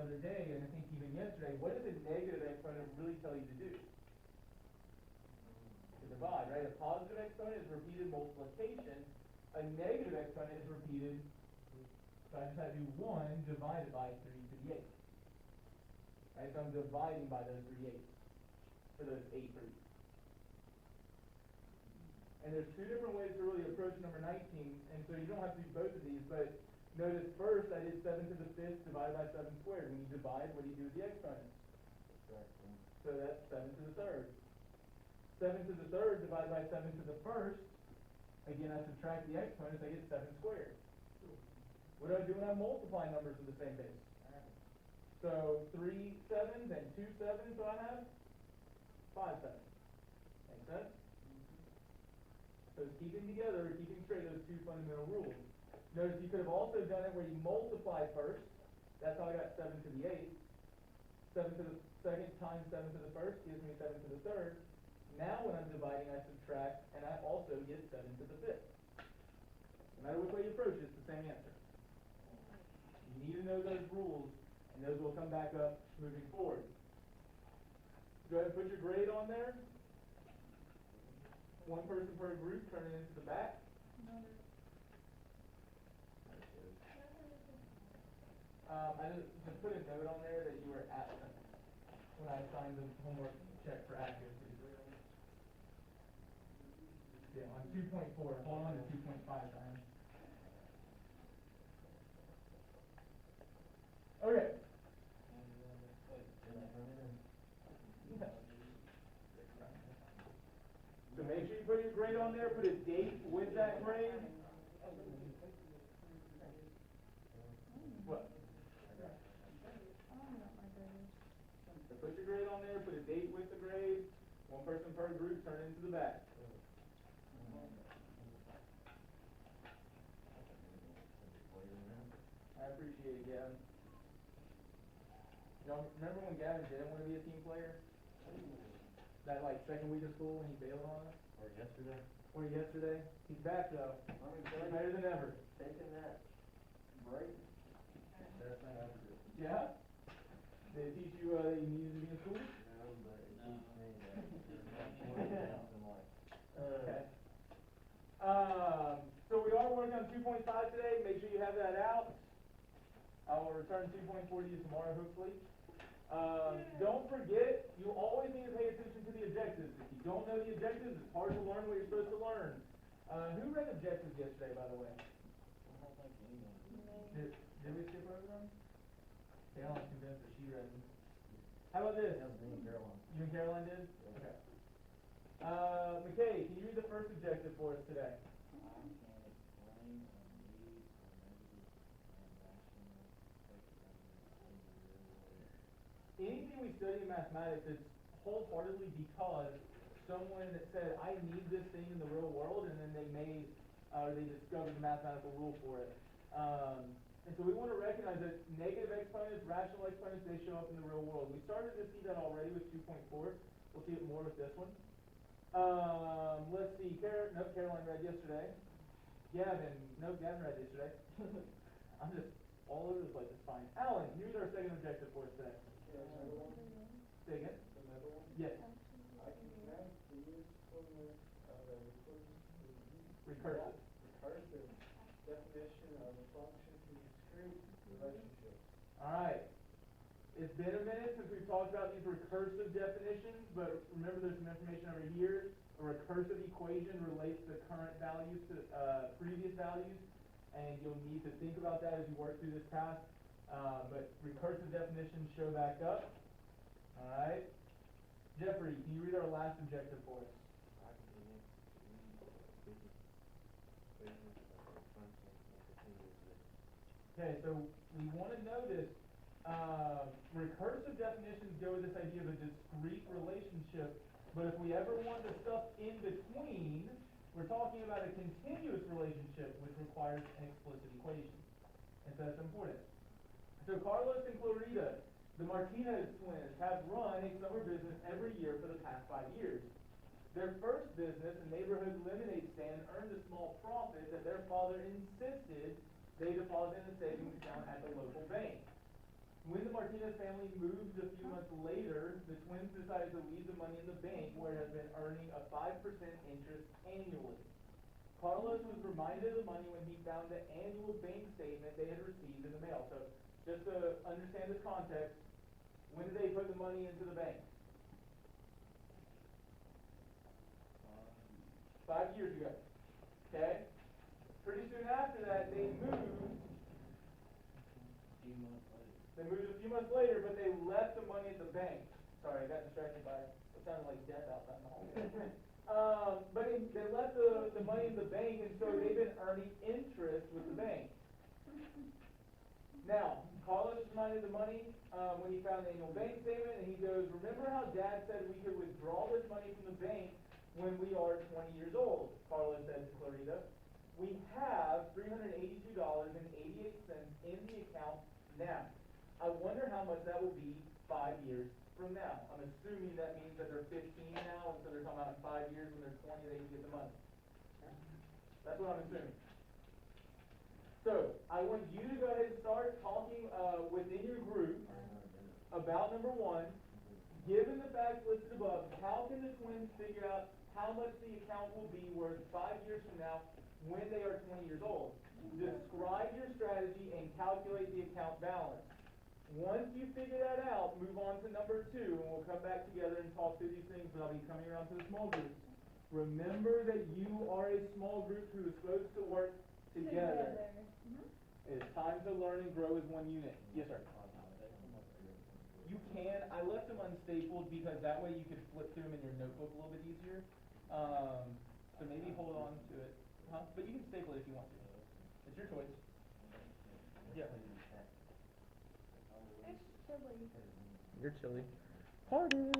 other day, and I think even yesterday, what does a negative exponent really tell you to do? To divide, right? A positive exponent is repeated multiplication. A negative exponent is repeated, so I just have to do 1 divided by 3 to the 8. Right, so I'm dividing by those 3 8s, for those 8 3s. And there's 2 different ways to really approach number 19, and so you don't have to do both of these, but notice first I did 7 to the 5th divided by 7 squared. When you divide, what do you do with the exponents? So that's 7 to the 3rd. 7 to the 3rd divided by 7 to the 1st. Again, I subtract the exponents, I get 7 squared. What do I do when I multiply numbers of the same base? So 3 7s and 2 7s, so I have 5 7s. Make sense? So it's keeping together, keeping straight those 2 fundamental rules. Notice you could have also done it where you multiply first. That's how I got 7 to the 8th. 7 to the 2nd times 7 to the 1st gives me 7 to the 3rd. Now when I'm dividing, I subtract, and I also get 7 to the 5th. No matter which way you approach it, it's the same answer. You need to know those rules, and those will come back up moving forward. Go ahead and put your grade on there. 1 person per group, turn it into the back. I just put a note on there that you were absent when I assigned the homework check for accuracy. Yeah, on 2.4. Hold on to 2.5 times. Okay. Yeah. So make sure you put your grade on there. Put a date with that grade. What? So put your grade on there. Put a date with the grade. 1 person per group. Turn it into the back. I appreciate it, Gavin. Y'all remember when Gavin didn't want to be a team player? That like 2nd week of school when he bailed on us? Or yesterday? Or yesterday? He's back though. He's better than ever. Taking that break. Best thing I ever did. Yeah? Did it teach you that you needed to be in school? No, but it teach me that there's not in life. Okay. So we are working on 2.5 today. Make sure you have that out. I will return 2.4 to you tomorrow, hopefully. Don't forget, you always need to pay attention to the objectives. If you don't know the objectives, it's hard to learn what you're supposed to learn. Who read objectives yesterday, by the way? I don't think anyone. Did we skip over them? Caroline's convinced that she read them. How about this? That was me and Caroline. You and Caroline did? Yeah. Okay. McKay, can you read the first objective for us today? I can explain or read or maybe and rational Anything we study in mathematics is wholeheartedly because someone that said, I need this thing in the real world, and then they discovered the mathematical rule for it. And so we want to recognize that negative exponents, rational exponents, they show up in the real world. We started to see that already with 2.4. We'll see it more with this one. Let's see. Caroline read yesterday. Gavin read yesterday. I'm just all over the place. It's fine. Alan, can you read our second objective for us today? Say again? Another one? Yes. I can match the usefulness of a Recursive. recursive definition of a function to discrete relationships. All right. It's been a minute since we've talked about these recursive definitions, but remember there's some information over here. A recursive equation relates the current values to previous values, and you'll need to think about that as you work through this task. But recursive definitions show back up. All right. Jeffrey, can you read our last objective for us? I can Okay, so we want to notice recursive definitions go with this idea of a discrete relationship, but if we ever want the stuff in between, we're talking about a continuous relationship which requires an explicit equation. And so that's important. So Carlos and Clarita, the Martinez twins, have run a summer business every year for the past 5 years. Their first business, a neighborhood lemonade stand, earned a small profit that their father insisted they deposit in a savings account at the local bank. When the Martinez the family moves a few months later, the twins decided to leave the money in the bank where it had been earning a 5% interest annually. Carlos was reminded of the money when he found the annual bank statement they had received in the mail. So, just to understand this context, when did they put the money into the bank? 5 years ago. Okay? Pretty soon after that, they moved. Few months later. They moved a few months later, but they left the money at the bank. Sorry, I got distracted by what sounded like death outside the hall. But they left the money in the bank, and so they've been earning interest with the bank. Now, Carlos reminded the money when he found the annual bank statement, and he goes, remember how Dad said we could withdraw this money from the bank when we are 20 years old? Carlos said to Clarita. We have $382.88 in the account now. I wonder how much that will be 5 years from now. I'm assuming that means that they're 15 now, and so they're talking about in 5 years when they're 20 they can get the money. That's what I'm assuming. So, I want you to go ahead and start talking within your group about number one. Given the facts listed above, how can the twins figure out how much the account will be worth 5 years from now when they are 20 years old? Describe your strategy and calculate the account balance. Once you figure that out, move on to number two, and we'll come back together and talk through these things, but I'll be coming around to the small groups. Remember that you are a small group who is supposed to work together. It's time to learn and grow as one unit. Yes, sir. You can. I left them unstapled because that way you could flip through them in your notebook a little bit easier. So maybe hold on to it. Huh? But you can staple it if you want to. It's your choice. Yeah. It's chilly. You're chilly. Harder.